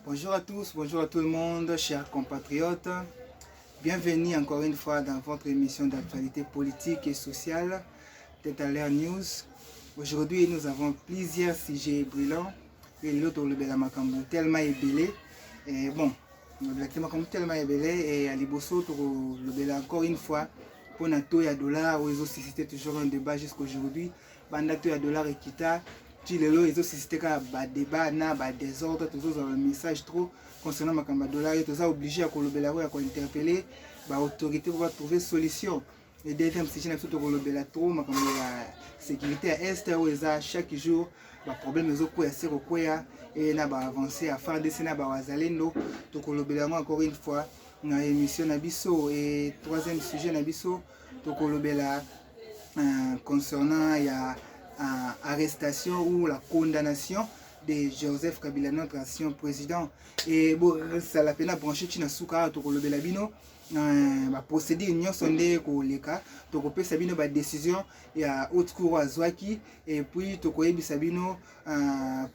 Bonjour à tous, bonjour à tout le monde, chers compatriotes. Bienvenue encore une fois dans votre émission d'actualité politique et sociale, Tête à l'air News. Aujourd'hui, nous avons plusieurs sujets brûlants. Et l'autre, le Bela Makambu, tellement ébélé. Et bon, le Bela Makambu, tellement ébélé. Et à Liboso, le Bela encore une fois, pour NATO et dollar, où ils ont suscité toujours un débat jusqu'à aujourd'hui. Bandato et dollar et Kita. Chilelo, ils ont suscité un débat, un désordre, toujours un message trop concernant le dollar. Ils sont obligés à interpeller l'autorité pour trouver une solution. Le deuxième sujet, c'est que la sécurité à Est, où chaque jour, les problèmes et avancé à faire des scénarios. Donc, encore une fois, dans l'émission Nabiso. Et troisième sujet, Nabiso, concernant l'arrestation ou la condamnation de Joseph Kabila, notre ancien président. Et bon, ça l'a peine à brancher Chinasuka, le Belabino. Procédé union sondé ko leka to ko pe sabino ba décision ya haute cour à Zwaki et puis to ko yebi sabino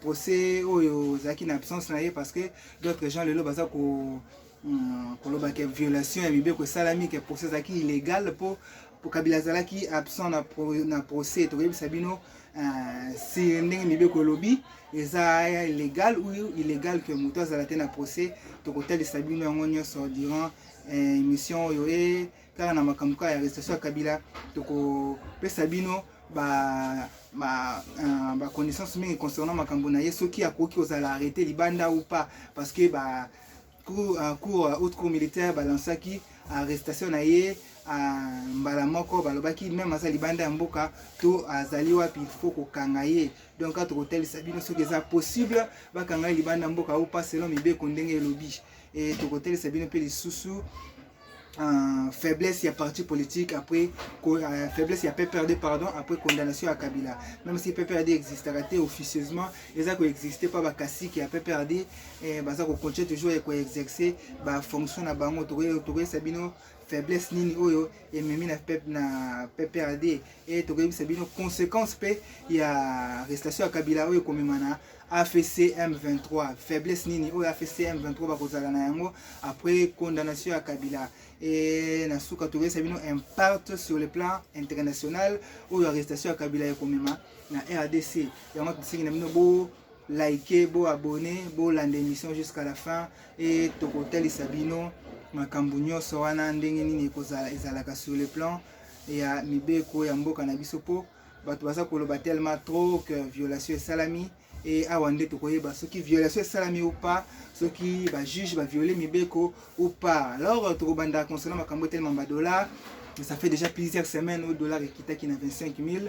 procès oyo zaki na absence na ye parce que d'autres gens le lo baza ko loba ke violation ya bibe ko salami ke procès zaki illégal pour Kabila zalaki absent na procès to yebi sabino si ndenge mibe ko lobby eza illégal ou illégal que moto azalate na procès to ko tel sabino yango nyonso durant émission yoé car na makambo ya arrestation ya Kabila toko pesa bino ba connaissance mingi concernant makambo na ye soki akoki ozala arrêté libanda ou pas parce que haute cour militaire balansaki arrestation na ye mbala moko balobaki même asa libanda ya mboka to azali wapi il faut kokanga ye donc tokotelisa bino soki eza possible bakanga libanda ya mboka ou pas selon mibeko ndenge elobi. Et de côté c'est bien un peu les sous faiblesse il y a parti politique après faiblesse il y a PPRD pardon après condamnation à Kabila même si PPRD existe arrêté officieusement et ça n'existait pas Bakassi qui a PPRD et ça continue toujours à exercer fonction à bango touré sabino faiblesse nini oyo et même na PPRD et touré sabino conséquence pe il y a arrestation à Kabila oyo comme mana AFC M23 faiblesse nini oyo AFC M23 bakozala na yango après condamnation à Kabila et na suka touré sabino impact sur le plan international oyo arrestation à Kabila ekomema na RDC yango tsingi na bino bo liker bo abonner bo lande émission jusqu'à la fin et tokotel sabino makambo nyonso wana ndenge nini ekozala ezalaka sur le plan ya mibeko ya mboka na biso po bato baza koloba tellement trop que violation esalami et awande tokoyeba soki violation esalami ou pas soki juge violer mibeko ou pas. Alors tokobanda concernant makambo tellement dollar ça fait déjà plusieurs semaines au dollar ekitaki na 25 000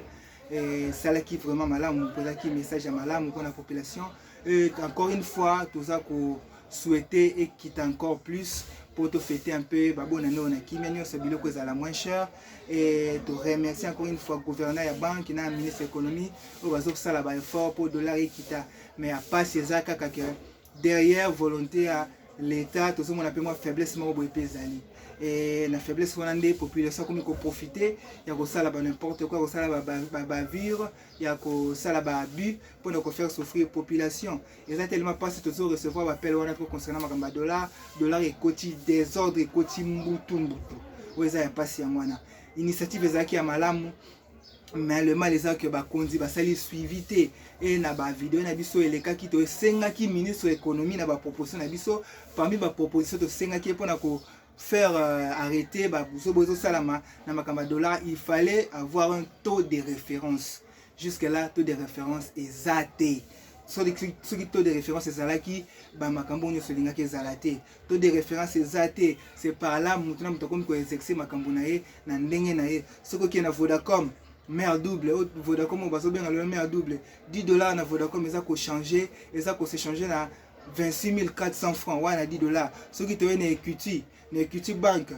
et ça là qui vraiment malamu posaki message à malamu pour la population et encore une fois tout ça ko souhaiter et quitte encore plus pour te fêter un peu babonano on a qui menio ce biloko za la moins cher et te remercier encore une fois gouverneur ya banque na ministre économie au bazo ça la ba effort pour dollar et quitta mais à pas ces akaka que derrière volonté à l'état tout ça mon appelle moi faiblesse mo boy pezali et la faiblesse on a des populations comme ko profiter ya ko sala ba n'importe quoi ko sala ba vivre ya ko sala ba abus pour ne faire souffrir population et ça tellement pas c'est toujours recevoir appel on a trop concernant ma dollar et côté désordre et côté mbutu ouais ça y a pas si à moi na initiative ezaki ya malamu mais le mal est que bakonzi basali suivité et na ba vidéo na biso eleka ki to senga ki ministre économie na ba proposition na biso parmi ba proposition to senga ki pour na ko faire arrêter salama na makamba dollar il fallait avoir un taux de référence jusque là taux de référence exact sur les taux de référence ezalaki ba makambo nyo solingaki ezalate taux de référence exact c'est par là mutuna mutakomi ko exercer makambo na ye na ndenge na ye soko ki na Vodacom mère double Vodacom on va so bien le mère double $10 na Vodacom eza ko changer na 26 400 francs wana $10 ce qui te na Equity Bank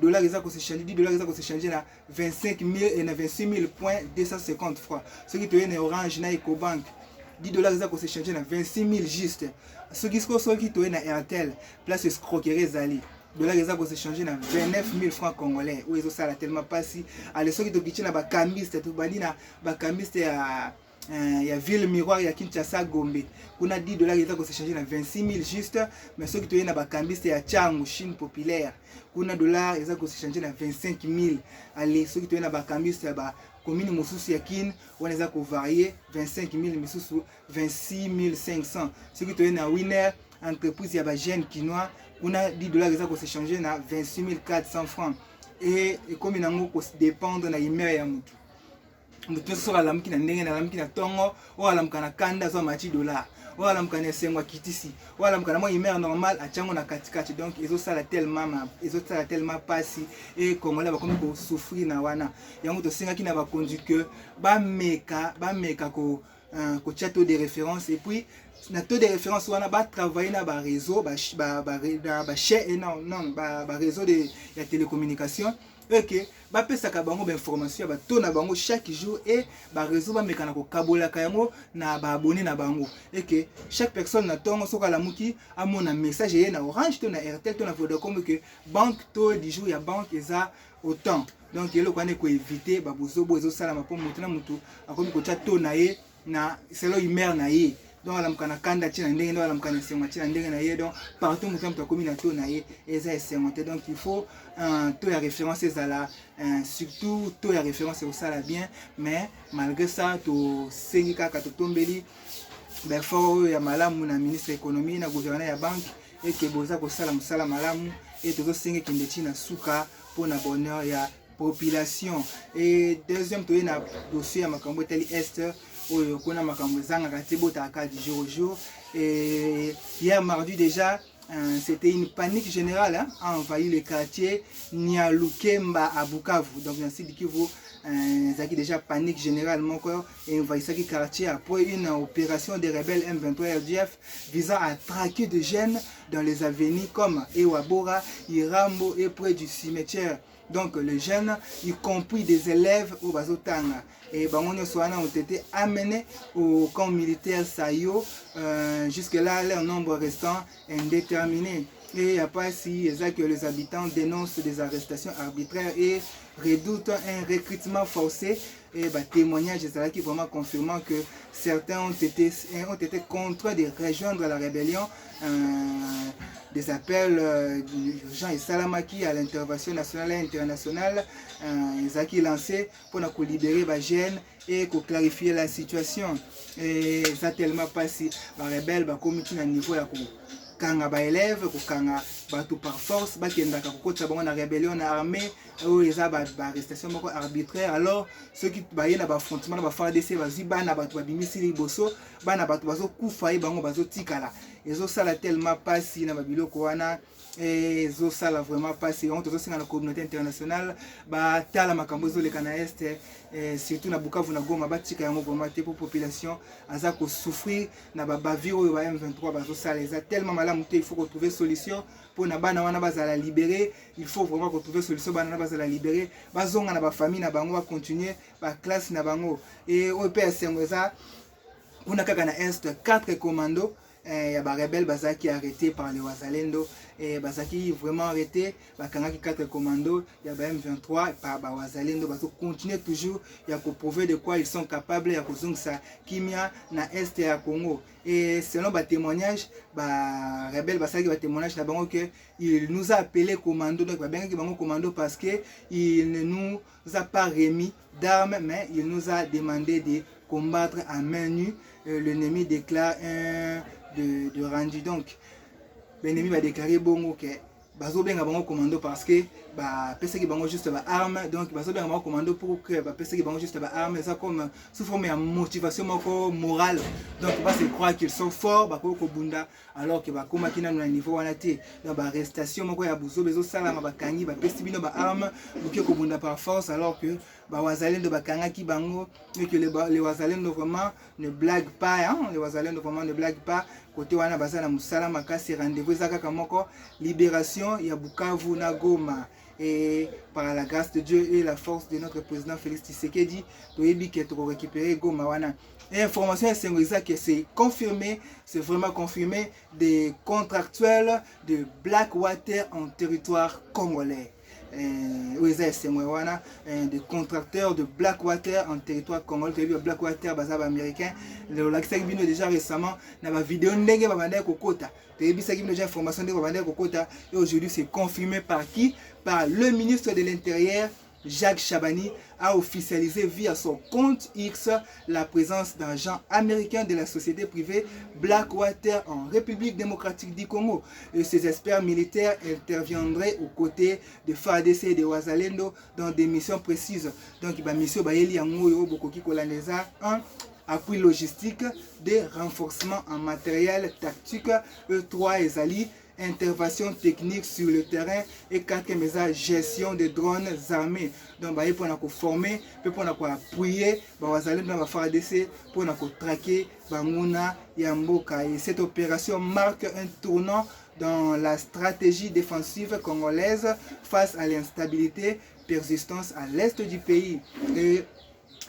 dollar eza ko se changer $10 eza ko se changer na 25 000 et na 26 000.250 francs ce qui te na Orange na Ecobank $10 eza ko se changer na 26 000 juste ce qui te na Airtel place escroquerie zali dollar eza ko se changer na 29 000 francs congolais ou ezo sala tellement pas si allez ce qui te kitina ba cambiste to bandi na ba cambiste il y a ville miroir ya Kinshasa Gombe kuna $10 eza ko s'échanger na 26 000 juste mais ceux qui toyena ba cambiste ya Changu Chine populaire kuna dollar eza ko s'échanger na 25 000 allez ceux qui toyena ba cambiste ya ba commune mosusu ya Kin on eza ko varier 25 000 misusu 26 500 ceux qui toyena winner entreprise ya ba jeune kinois kuna $10 eza ko s'échanger na 26 400 francs et comme nango ko dépendre na email ya mutu mutu so alamki na ndenge na alamki na tongo o alamka na kanda so machi $, o alamka na sengwa kitisi o alamka na mo email normal achango na katikati donc ezo sala tellement pasi et congolais ba komi ko souffrir na wana yango to senga ki na ba conduit que ba meka ko taux de référence et puis na taux de référence wana ba travailler na ba réseau ba réseau de la télécommunication OK ba pesaka bango ba information ba to na bango chaque jour et ba réseau ba mekana ko kabola kayango na ba abonné na bango OK chaque personne na tongo soka la muki amona message ye na Orange to na Airtel to na Vodacom que banque to du jour ya banque eza autant donc yelo kwane ko éviter ba bozobo ezo sala mapo mutu na mutu akomi ko chato na ye na selo imer na ye donc alamka na kanda tina ndenge ndo alamka na sengo tina ndenge na ye donc partout mutu mtu akomi na to na ye eza sengote donc il faut to ya référence ezala surtout to ya référence au sala bien mais malgré ça to sengi kaka to tombeli ben fort ya malamu na ministre économie na gouverneur ya banque et que boza ko sala musala malamu et to sengi kende tina suka pour na bonheur ya population et deuxième to na dossier ya makambo teli est oyo kona makambo zanga katebo taka du jour au jour et hier mardi déjà c'était une panique générale a envahi le quartier Nialukemba à Bukavu donc dans Sud Kivu zaki déjà panique générale mon corps et envahi ce quartier après une opération des rebelles M23 RDF visant à traquer des jeunes dans les avenues comme Ewabora, Irambo et près du cimetière. Donc les jeunes, y compris des élèves au Bazotanga, et Bangonio Soana ont été amenés au camp militaire Sayo. Jusque-là, leur nombre restant indéterminé. Et après, si que les habitants dénoncent des arrestations arbitraires et redoutent un recrutement forcé, et témoignage qui vraiment confirmant que certains ont été contraints de rejoindre la rébellion. Des appels Jean et Salamaki à l'intervention nationale et internationale, ils ont lancé pour nous libérer les jeunes et pour clarifier la situation. Et ça tellement passé, les rebelles comme à niveau là kanga ba élève ko kanga bato par force ba kenda ka kokota bango na rébellion na armée ou eza ba arrestation moko arbitraire alors ceux qui ba yena ba affrontement ba FARDC ba ziba na bato ba bimisi liboso ba na bato bazo kufa yi bango bazo tikala ezo sala tellement pasi na babiloko wana ezo sala vraiment pasi on tozo singa na communauté internationale ba tala makambo ezo leka na est surtout na Bukavu na Goma ba tika yango vraiment te pour population aza ko souffrir na ba baviro ba M23 bazo sala eza tellement malamu te il faut trouver solution pour na bana wana bazala libérer il faut vraiment trouver solution bana na bazala libérer bazonga na ba famille na bango ba continuer ba classe na bango et au PS eza on a kaka na est 4 commandos il y a des rebelles qui arrêtés par les Wazalendo et qui vraiment arrêté bakangaki 4 commandos il y a M23 par Wazalendo bazo continuer toujours il y a prouver de quoi ils sont capables ya kozongisa kimia na est ya Congo et selon ba témoignage ba rebelles basaki ba témoignage na bango que il nous a appelé commando donc ba bengaki bango commando parce que il ne nous a pas remis d'armes mais il nous a demandé de combattre à main nue. L'ennemi déclare de rendu donc l'ennemi va déclarer bongo que bazo benga bango commando parce que pesa ki bango juste ba arme donc bazo benga bango commando pour que pesa ki bango juste ba arme ça comme sous forme de motivation moko morale donc va se croire qu'ils sont forts ba ko bunda alors que ba koma kina na niveau wana te donc ba arrestation moko ya buzo bezo sala ma bakangi ba pesi bino ba arme buke ko bunda par force alors que ba Wazalendo bakanga ki bango et que les Wazalendo vraiment ne blaguent pas hein les Wazalendo vraiment ne blaguent pas côté wana bazana musala makasi rendez-vous ezaka kamoko libération ya Bukavu na Goma et par la grâce de Dieu et la force de notre président Félix Tshisekedi toyebi que to récupérer Goma wana et information c'est que c'est confirmé c'est vraiment confirmé des contractuels de Blackwater en territoire congolais des contracteurs de Blackwater en territoire congolais. Blackwater bazaba américain. Le lac bino déjà récemment na ba vidéo ndenge babanda kokota. Tebisa bino déjà information ndenge babanda kokota et aujourd'hui c'est confirmé par qui? Par le ministre de l'Intérieur Jacques Chabani a officialisé via son compte X la présence d'agents américains de la société privée Blackwater en République démocratique du Congo. Et ces experts militaires interviendraient aux côtés de FARDC et de Wazalendo dans des missions précises. Donc, il y a une mission appui logistique, des renforcements en matériel tactique, E3 et Zali, intervention technique sur le terrain et 4 messages gestion des drones armés. Donc, pour nous former, pour nous appuyer, pour nous traquer, et cette opération marque un tournant dans la stratégie défensive congolaise face à l'instabilité persistance à l'est du pays. Et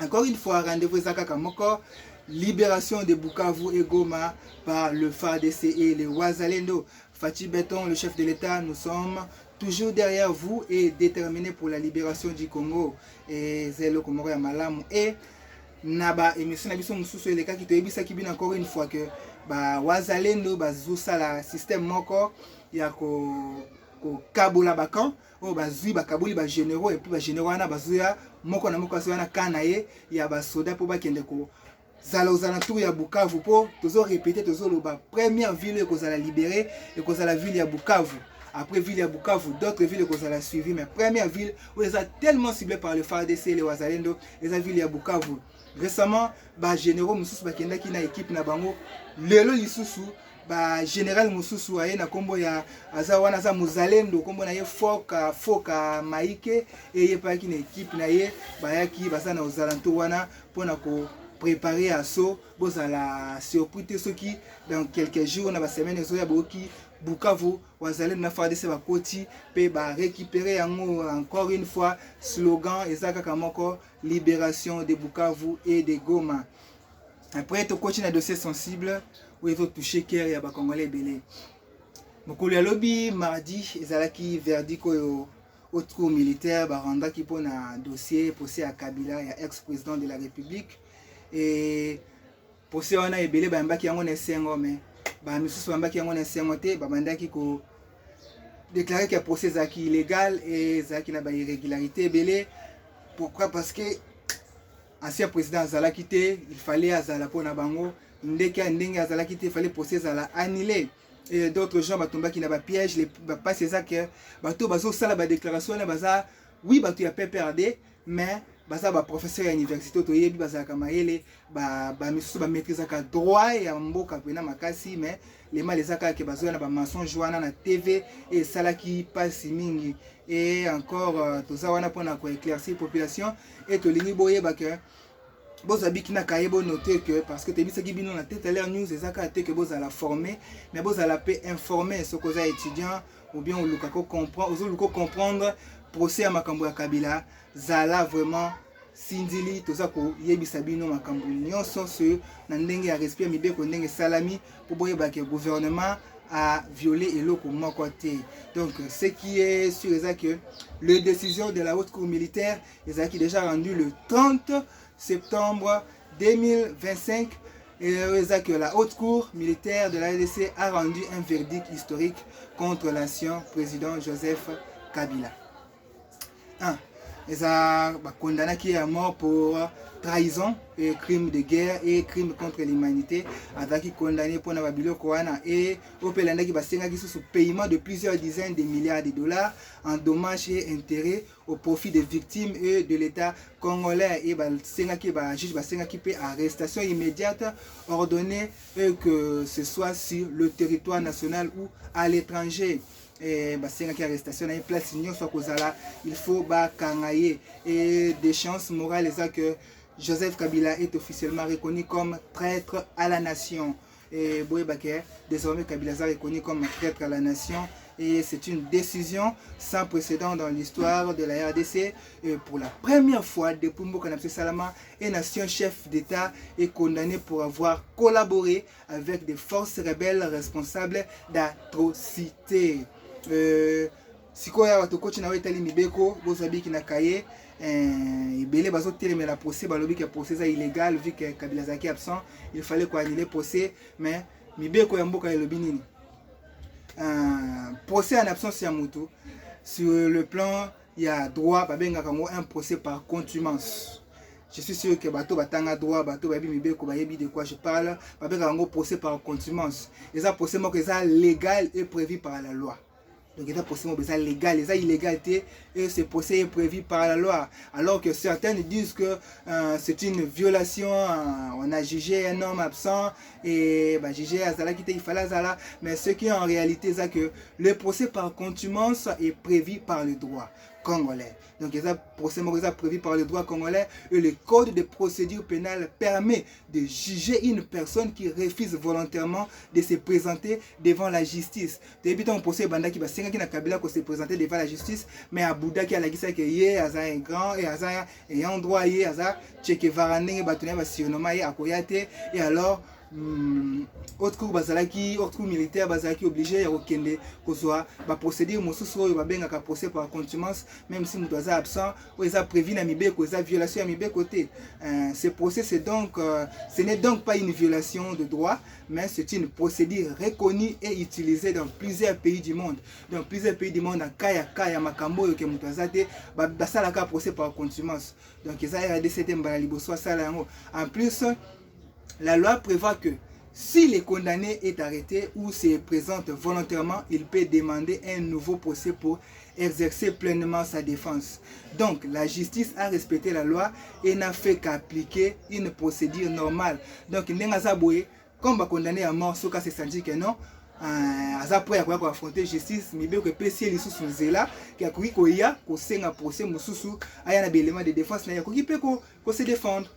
encore une fois, rendez-vous Zakakamoko, libération de Bukavu et Goma par le FARDC et les Wazalendo. Fatih Beton, le chef de l'État, nous sommes toujours derrière vous et déterminés pour la libération du Congo. Et Zelo Komoro ya Malamu. Et Naba, émission Nabiso Moussou, les cas qui te ebisa qui bien encore une fois que Wazalendo, Zoussa, la système Moko, il y a Kabola Bakan, bazui bakabuli ba généraux et puis ba généraux na bazuya moko na moko na kanaye ya ba soda pour ba kende ko zala aux alentours ya Bukavu pour toujours répéter toujours le première ville que ça la libérer et que ça la ville ya Bukavu. Après ville ya Bukavu, d'autres villes que ça la suivi, mais première ville où ils ont tellement ciblé par le FARDC les Wazalendo, les ville ya Bukavu. Récemment, ba généraux mususu ba kenda ki na équipe na bango lelo lisusu ba général mususu aye na kombo ya azawana za muzalendo kombo na ye foka maike et ye pa ki na équipe na ye ba yaki basa na ozalanto wana pona ko préparer assaut bozala surprise soki dans quelques jours na ba semaine zo ya boki Bukavu wazalendo na FARDC ba koti pe ba récupérer yango encore une fois slogan ezaka kamoko libération de Bukavu et de Goma. Après to coach na dossier sensible où il faut toucher cœur ya ba congolais belé. Mokolo ya lobi mardi ezalaki verdict au cour militaire ba randa ki pona dossier procès à Kabila ya ex-président de la République et procès wana ebele ba mbaki yango na sengo mais ba misusu mbaki yango na sengo te ba bandaki ko déclarer que le procès est illégal et zaki na ba irrégularité belé. Pourquoi? Parce que ancien président Azala quitté, il fallait Azala pour Nabango, ndenge Azala quitté, il fallait procès Azala annulé. Et d'autres gens batomba qui n'a pas piège, les pas c'est ça que bato bazo sala ba déclaration na baza oui bato ya PPRD mais baza ba professeur à université to yebi baza kamaele ba misusu ba maîtriser ka droit ya mboka pena makasi mais les mal les aka ke bazo na ba mensonge wana na TV et sala qui passe mingi et encore toza wana pona ko éclaircir population et to lingi boye ba que bozabiki na kayebo noter que parce que tebisa ki bino na tête à l'air news ezaka te que bozala former mais bozala pe informer ce que les étudiants ou bien olukako comprendre ozoluko comprendre procès à makambo ya Kabila zala vraiment sindili toza ko yebisa bino makambo nyonso ce na ndenge ya respect mibeko ndenge salami pour boyeba que gouvernement a violé eloko moko te. Donc ce qui est sûr c'est que la décision de la haute cour militaire est qui déjà rendu le 30 septembre 2025 et que la haute cour militaire de la RDC a rendu un verdict historique contre l'ancien président Joseph Kabila. Ils ont condamné qui est à mort pour trahison et crime de guerre et crime contre l'humanité. Ils ont condamné pour Nababilo Koana et au Pelanda qui va sous paiement de plusieurs dizaines de milliards de dollars en dommages et intérêts au profit des victimes et de l'État congolais. Et le juge va peut arrestation immédiate ordonnée que ce soit sur le territoire national ou à l'étranger. Et une arrestation à une place il faut kangaye et des chances morales que Joseph Kabila est officiellement reconnu comme traître à la nation et désormais Kabila est reconnu comme traître à la nation et c'est une décision sans précédent dans l'histoire de la RDC et pour la première fois depuis Mboka Salama un nation chef d'État est condamné pour avoir collaboré avec des forces rebelles responsables d'atrocités. sikoya bato coach na wetali mibeko bozabiki na kaye ebele bazotelemela procès balobi ke procès eza illégal vu que Kabila azalaki absent, il fallait quoi annuler procès, mais mibeko ya mboka elobi nini procès en absence ya moto sur le plan il y a droit babengaka ngo un procès par contumace. Je suis sûr que bato batanga droit bato bayebi mibeko bayebi de quoi je parle, babengaka ngo procès par contumace. Eza procès moko eza légal et prévu par la loi. Donc, il y a un procès légal, il y a illégalité et ce procès est prévu par la loi. Alors que certains disent que c'est une violation, on a jugé un homme absent et jugé Azala qui il fallait Azala. Mais ce qui est en réalité, c'est que le procès par contumace est prévu par le droit congolais. Donc, il y a un procès prévu par le droit congolais et le code de procédure pénale permet de juger une personne qui refuse volontairement de se présenter devant la justice. Depuis un procès banda qui va se présenter devant la justice, mais à Bouddha qui a la guisa que yé aza un grand et aza ayant droit yé aza tcheke varane batoné va surnommer yé akoyate et alors autre coup bazalaki autre coup militaire bazalaki obligé ya okende kozwa ba procédure mosusu oyo babengaka procès par contumace même si mutu aza absent ou eza prévu na mibeko eza violation ya mibeko te. Ce procès c'est donc ce n'est donc pas une violation de droit mais c'est une procédure reconnue et utilisée dans plusieurs pays du monde. Dans plusieurs pays du monde, en kaya makambo yo ke mutu aza te basalaka procès par contumace. Donc eza RDC mbala liboso sala yango. En plus la loi prévoit que si le condamné est arrêté ou se présente volontairement, il peut demander un nouveau procès pour exercer pleinement sa défense. Donc, la justice a respecté la loi et n'a fait qu'appliquer une procédure normale. Donc, comme condamné à mort, ce cas c'est senti que non, après avoir affronté justice, mais bien que PC les sous zela, qui a couru koya, ko senga procès mususu, aya na élément de défense na ya ko se défendre.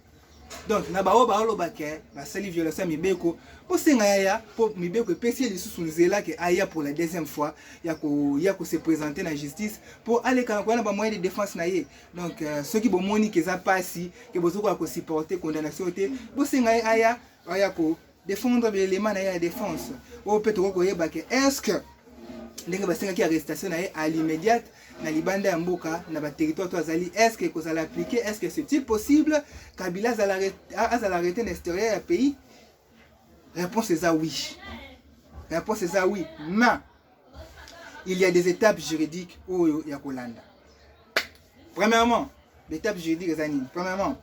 Donc, na bao baolo bake, ba sali violation mibeko, pour senga ya pour mibeko PC les sous zela que aya pour la deuxième fois, ya ko se présenter na justice pour aller quand on a ba moyen de défense na ye. Donc, ceux qui bon moni que ça passe, que bozo ko supporter condamnation te, pour senga aya ko défendre l'élément de la défense. Ou peut-être est-ce que les arrestations à l'immédiate na libanda ya mboka na ba territoire toazali est-ce que vous allez appliquer, est-ce que c'est possible Kabila a arrêté l'extérieur du pays? Réponse est oui. Réponse est oui. Mais il y a des étapes juridiques au Yakolanda. Premièrement, l'étape juridique est anime. Premièrement,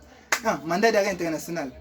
mandat d'arrêt international.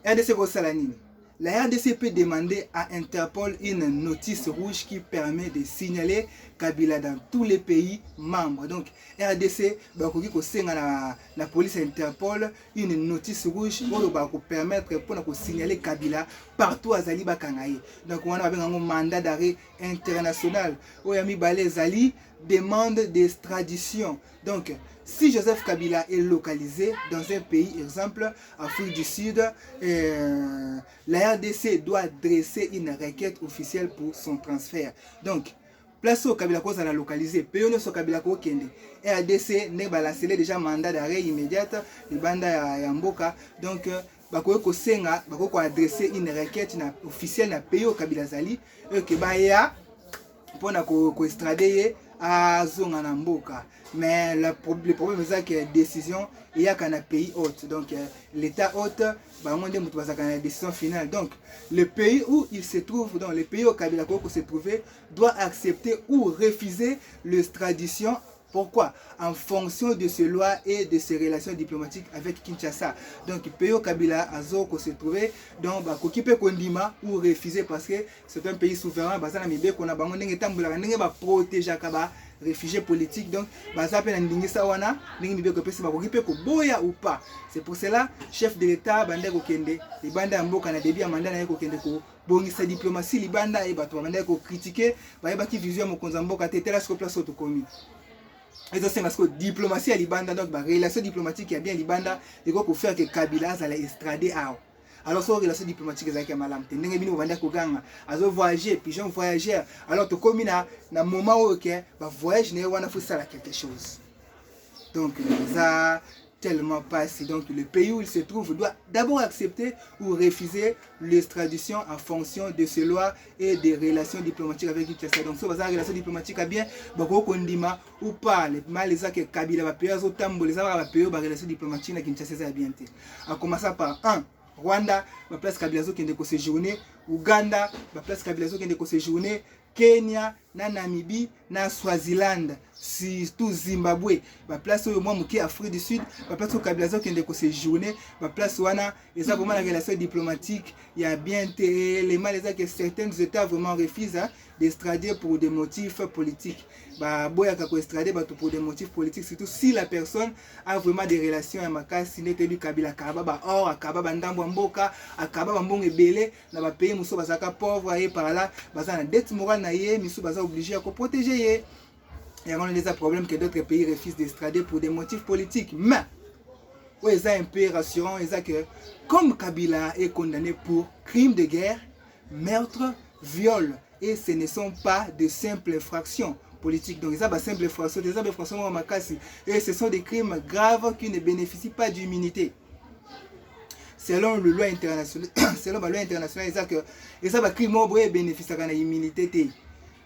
RDC Salanine. La RDC peut demander à Interpol une notice rouge qui permet de signaler Kabila dans tous les pays membres. Donc, RDC la police Interpol une notice rouge pour permettre de signaler Kabila partout à Zali Bakangaye. Donc, on a un mandat d'arrêt international. Oyami Balé Zali demande d'extradition. Donc, si Joseph Kabila est localisé dans un pays, exemple Afrique du Sud, la RDC doit dresser une requête officielle pour son transfert. Donc, place au Kabila qu'on a localisé, pays sur Kabila qu'on kende. RDC n'est pas la déjà mandat d'arrêt immédiat, le banda Yamboka. Donc, bako senga, bako adresser une requête officielle na pays au Kabila Zali, que baya pour na ko extrader à Zonga Namboka. Mais le problème c'est que la décision il y a qu'un pays hôte. Donc l'État hôte va demander une décision finale. Donc le pays où il se trouve, donc le pays où Kabila se trouvait, doit accepter ou refuser l'extradition. Pourquoi? En fonction de ses lois et de ses relations diplomatiques avec Kinshasa. Donc, le pays où Kabila Azoko se trouvait, donc, il peut kondima ou refuser parce que c'est un pays souverain. On a protéger les réfugiés politiques. Donc, ou pas. C'est pour cela, chef de l'État, les bandes en Boka, début à mandat, bon, sa diplomatie, les bandes, et critiquer, qui vision mon Konzamboka, télescope place autonomie. Et donc c'est parce que diplomatie à Libanda, donc la relation diplomatique qui a bien Libanda, il faut faire que Kabila allait extrader à. Alors sur relation diplomatique avec Malam, tu n'es pas venu Koganga, alors voyager, pigeon voyageur. Alors tu commis na moment où ok, bah voyage n'est pas faire quelque chose. Donc ça tellement passé. Donc le pays où il se trouve doit d'abord accepter ou refuser l'extradition en fonction de ses lois et des relations diplomatiques avec Kinshasa. Donc si vous avez une relation diplomatique à bien, vous kondima ou pas, les gens qui Kabila va payer aux tambo, les gens va payer aux relations diplomatiques avec Kinshasa à bien. En commençant par 1. Rwanda, ma place Kabila qui est de séjourner, Ouganda, ma place Kabila qui est de séjourner, Kenya, na Namibie, na Swaziland, surtout Zimbabwe, ma place au moins Mouké Afrique du Sud, ma place au Kabila qui est de séjourner, ma place wana, et ça vraiment la relation diplomatique, il y a bien les mal que certains États vraiment refusent d'extrader pour des motifs politiques. Bah boya kako extrader pour des motifs politiques, surtout si la personne a vraiment des relations avec Maka, si n'était lui Kabila Kababa or Akababa Ndambo Mboka, Akababa Mbonge Belé, na ba pays muso bazaka pauvre et par là, bazana dette morale na yé, muso baza obligé à protéger yé. Il y a des problèmes que d'autres pays refusent d'extrader pour des motifs politiques. Mais ouais, c'est un peu rassurant, c'est que comme Kabila est condamné pour crimes de guerre, meurtre, viol, et ce ne sont pas de simples infractions politiques. Donc, ça, c'est simple infraction, des infractions makasi. Et ce sont des crimes graves qui ne bénéficient pas d'immunité. Selon la loi internationale, selon la loi internationale, c'est que ça va crime bénéficier de l'immunité.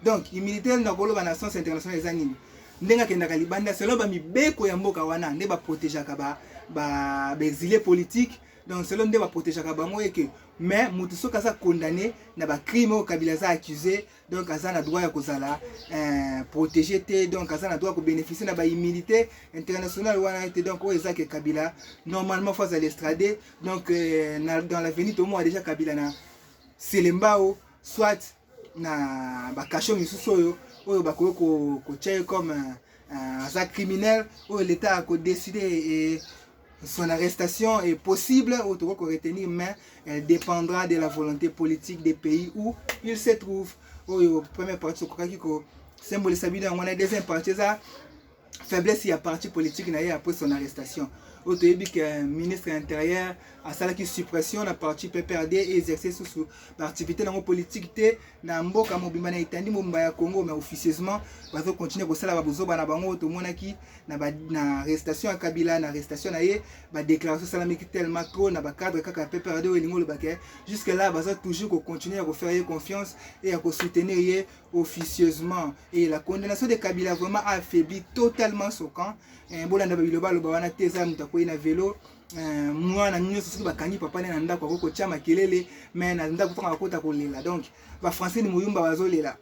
Donc, l'immunité dans la nation internationale est nini. Ndenga kendaka libanda selon ba mibeko ya mboka wana ne ba protéger ba exilés politiques. Donc selon ne ba protéger bango et que mais mutu soka sa condamné na ba crime au Kabila za accusé, donc aza na droit ya kozala protéger té, donc aza na droit ko bénéficier na ba immunité internationale wana té. Donc eza que Kabila normalement faut aller extrader. Donc dans l'avenir tout le monde a déjà Kabila na Selembao soit na ba cachot misusu oyo oyo bakoki kotia comme un criminel où l'État a décidé et son arrestation est possible ou tout retenir, mais elle dépendra de la volonté politique des pays où il se trouve. Première partie symbole sabida on a deuxième partie ça faiblesse il y a parti politique après son arrestation. Le ministre intérieur a ça qui suppression la partie PPRD et exercer sous l'activité dans la politique na mboka mobimba na itandi mobimba ya Congo, mais officieusement bazo continuer kosala ba bozoba na bango to monaki na arrestation ya Kabila na arrestation na ye ba déclaration salamiki tellement trop na ba cadre kaka PPRD ou lingo le baké jusque là bazo toujours continuer à faire confiance et à soutenir ye officieusement. Et la condamnation de Kabila vraiment a affaibli totalement son camp. Bolanda biloba lo bawana teza mutakoyi na vélo mwana nyonso soki bakangi papa na ndako akoko tia makelele mais na ndako tonga akota kolela. Donc ba français ni muyumba bazolela,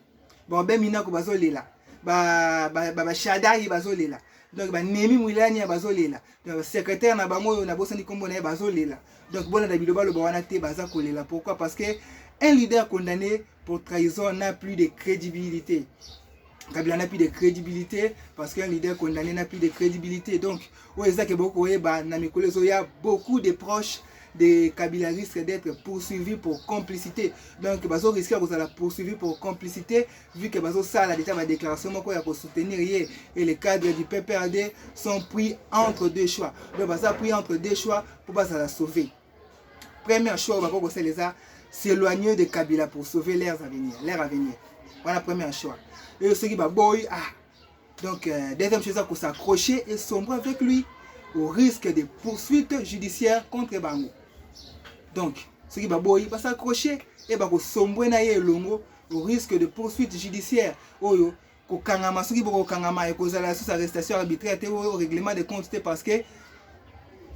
ba beminako bazolela, ba shadai bazolela, donc ba nemi mulani ya bazolela, donc secrétaire na bango na bosani kombo na bazolela. Donc bolanda biloba lo bawana te baza kolela. Pourquoi? Parce que un leader condamné pour trahison n'a plus de crédibilité. Kabila n'a plus de crédibilité parce qu'un leader condamné n'a plus de crédibilité. Donc, il y a beaucoup de proches de Kabila risquent d'être poursuivis pour complicité. Donc, Bazo risque d'être poursuivi pour complicité vu que Bazo ça la déclaration pour soutenir et les cadres du PPRD sont pris entre deux choix. Donc, Bazo a pris entre deux choix pour la sauver. Premier choix, c'est les s'éloigner de Kabila pour sauver leur avenir. Voilà le premier choix. Et ce qui va boy, donc deuxième chose, c'est s'accrocher et sombrer avec lui au risque de poursuites judiciaires contre Bango. Donc, ce qui va boy, va s'accrocher et va sombrer naie longo au risque de poursuites judiciaires. Oyo, ko kangama, ce qui va kangama et cause la sous arrestation arbitraire au règlement de compte parce que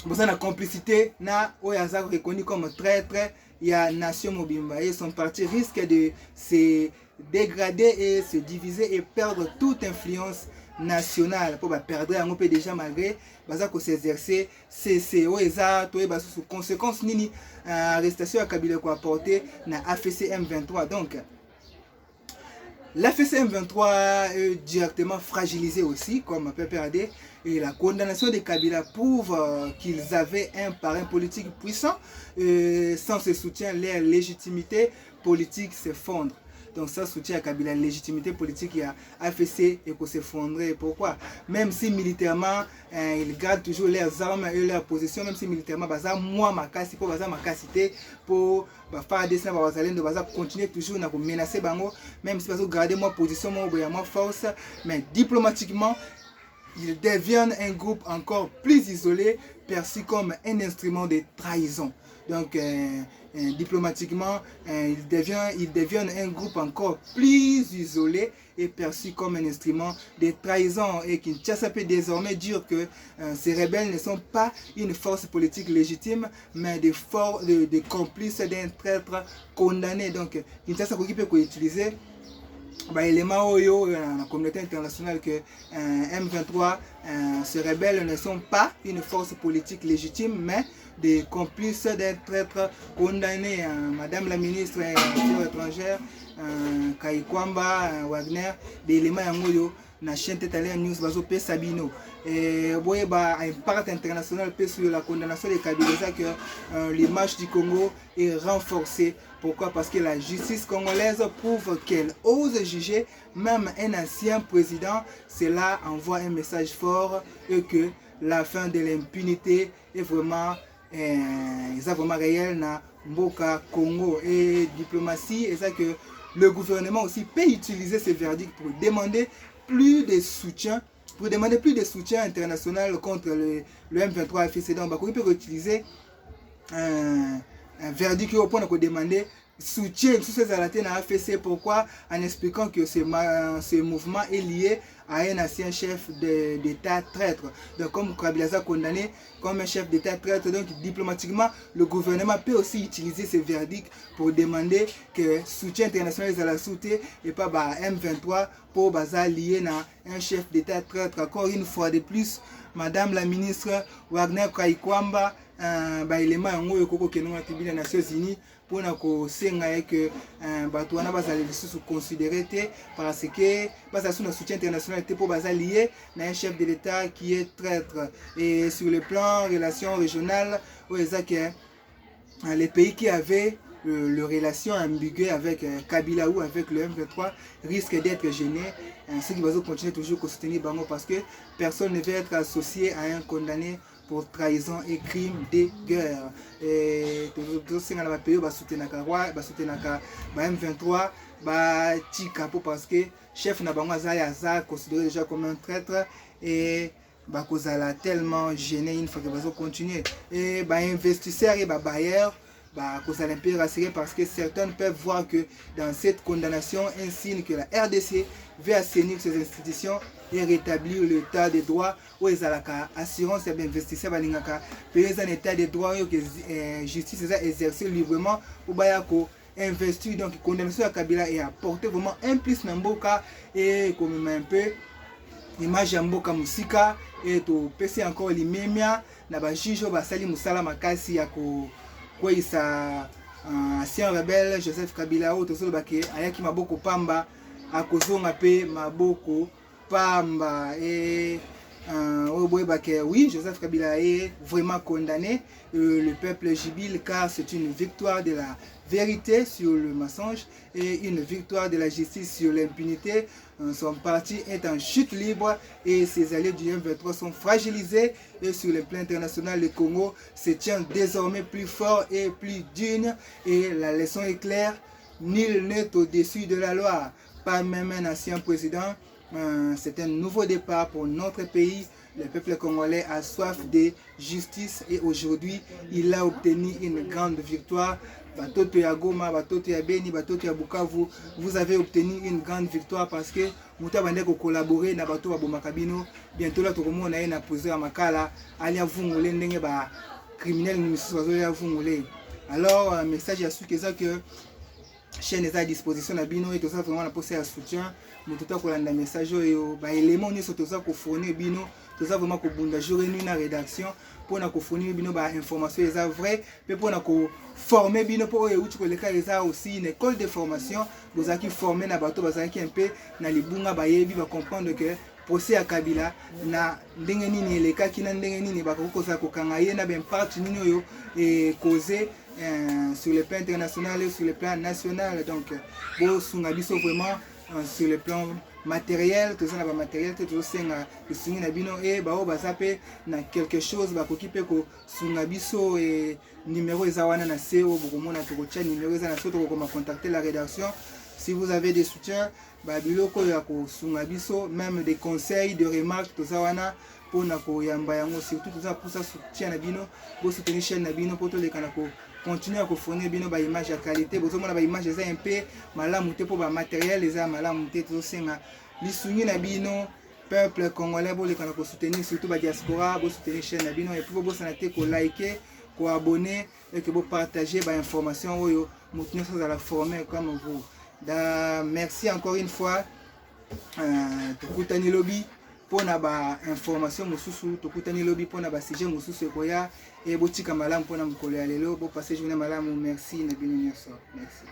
vous avez la complicité na oyaza reconnu comme traître. Il y a Nation Mobimba et son parti risque de se dégrader et se diviser et perdre toute influence nationale. Pour perdre un peu déjà malgré que s'exercer CCO et ça sous conséquence nini arrestation à Kabila ko apporté na AFC M23. Donc l'AFC M23 est directement fragilisé aussi comme PPRD. Et la condamnation de Kabila prouve qu'ils avaient un parrain politique puissant. Sans ce soutien, leur légitimité politique s'effondre. Donc ça soutient à Kabila, la légitimité politique qui a AFC et qu'on s'effondrer. Pourquoi? Même si militairement, ils gardent toujours leurs armes et leur position, même si militairement, moi, ma casse, pour ma cassité, pour faire des continuer toujours à menacer Bango, même si garder ma position, moi force, mais diplomatiquement, ils deviennent un groupe encore plus isolé, perçu comme un instrument de trahison. Donc, diplomatiquement, ils deviennent un groupe encore plus isolé et perçu comme un instrument de trahison. Et Kinshasa peut désormais dire que ces rebelles ne sont pas une force politique légitime, mais des complices d'un traître condamné. Donc, Kinshasa peut utiliser élément dans la communauté internationale que M23, ces rebelles ne sont pas une force politique légitime, mais des complices d'un traître condamné. Madame la ministre des Affaires étrangères, Kaikwamba, Wagner, des éléments na chaîne Tétalien News bazo pe Sabino et boye impact international pe sur la condamnation de Kabila que l'image du Congo est renforcée. Pourquoi? Parce que la justice congolaise prouve qu'elle ose juger même un ancien président. Cela envoie un message fort et que la fin de l'impunité est vraiment réel dans Mboka Congo. Et diplomatie, et ça que le gouvernement aussi peut utiliser ce verdict pour demander plus de soutien, international contre le M23 FCD. Donc, on peut utiliser un verdict pour demander soutien sous ces arrêtés dans l'AFC. Pourquoi? En expliquant que ce mouvement est lié à un ancien chef d'État traître. Donc, comme Kabila condamné comme un chef d'État traître, donc diplomatiquement, le gouvernement peut aussi utiliser ce verdict pour demander que soutien international à la sûreté et pas M23 pour lié à un chef d'État traître. Encore une fois de plus, Madame la ministre Wagner Kaikwamba, élément en haut koko ke na tribune des Nations Unies pour senga que bato wana bazali lisusu considéré parce que basa sous soutien international pour lié na un chef de l'État qui est traître. Et sur le plan relations régionales, les pays qui avaient le relation ambiguë avec Kabila ou avec le M23 risquent d'être gênés. Ceux qui vont continuer toujours à soutenir Bango parce que personne ne veut être associé à un condamné pour trahison et crime de guerre. Et tous ces pays soutenir M23 parce que chef Nabango Aza considéré déjà comme un traître et Bakozala tellement gêné une fois que va continuer. Et investisseurs et bailleurs Kozala un peu rassuré parce que certains peuvent voir que dans cette condamnation un signe que la RDC veut assainir ses institutions et rétablir l'état des droits où ils ont l'assurance et investisseurs payer un état des droits que justice est exercée librement pour investir. Donc condamnation à Kabila et apporter vraiment un plus dans Mboka et comme un peu image ya Mboka musika et to pesi encore limemia na ba juge basali musala makasi ya ko kwisa ancien rebelle Joseph Kabila o tosolo bake ayaki maboko pamba akozonga pe maboko pamba et oui, Joseph Kabila est vraiment condamné. Le peuple jubile car c'est une victoire de la vérité sur le mensonge et une victoire de la justice sur l'impunité. Son parti est en chute libre et ses alliés du M23 sont fragilisés. Et sur le plan international, le Congo se tient désormais plus fort et plus digne. Et la leçon est claire, nul n'est au-dessus de la loi. Pas même un ancien président. C'est un nouveau départ pour notre pays. Le peuple congolais a soif de justice et aujourd'hui il a obtenu une grande victoire. Batoto ya Goma, batoto ya Beni, batoto ya Bukavu, vous avez obtenu une grande victoire parce que muta bande ko collaborer na bato ba bomakabino. Bientôt là tokomona na poser makala ali avungule ndenge ba criminel ni misusu bazo ya vungule. Alors message ya sukeza que chaîne est à disposition na bino et tout ça vraiment la poser à soutien mututa ko landa message yo ba élément ni soto ça ko fournir bino tout ça vraiment ko bunda jour et nuit na rédaction pour na ko fournir bino ba information est vrai mais pour na ko former bino pour euti ko le cas est aussi une école de formation vous aki former na bato bazaki un peu na libunga ba yebi ba comprendre que procès à Kabila na ndenge nini elekaki na ndenge nini bakokoza kokanga ye na ben parti nini oyo et causer sur le plan international et sur le plan national. Donc bon sunga biso vraiment sur le plan matériel tout ça na ba matériel tout ça nga sunga na bino et ba o bazape na quelque chose ba kokipe ko sunga biso et numéro ezawana na CEO bokomona to ko tia numéro ezana soto ko contacter la rédaction si vous avez des soutiens ba biloko ya kosunga biso, même des conseils, de remarques toza wana pona koyamba yango, surtout toza pousa soutien na bino, bo soutenir chaîne na bino poto leka na ko continuer à fournir bino ba image ya qualité, bozo mona ba image eza un peu malamu te po ba matériel eza malamu te, tozo senga lisungi na bino peuple congolais bo leka na ko soutenir, surtout ba diaspora bo soutenir chaîne na bino, et puis bo sana te ko liker, ko abonner et que bo partager ba information oyo mutu nyonso azala formé comme vous. Merci encore une fois. Tokutani lobi pona ba information mosusu, tokutani lobi pona ba sujet mosusu ekoya, et botika malamu pona mokolo ya lelo, bo passer journée malamu. Merci na bino nyonso. Merci.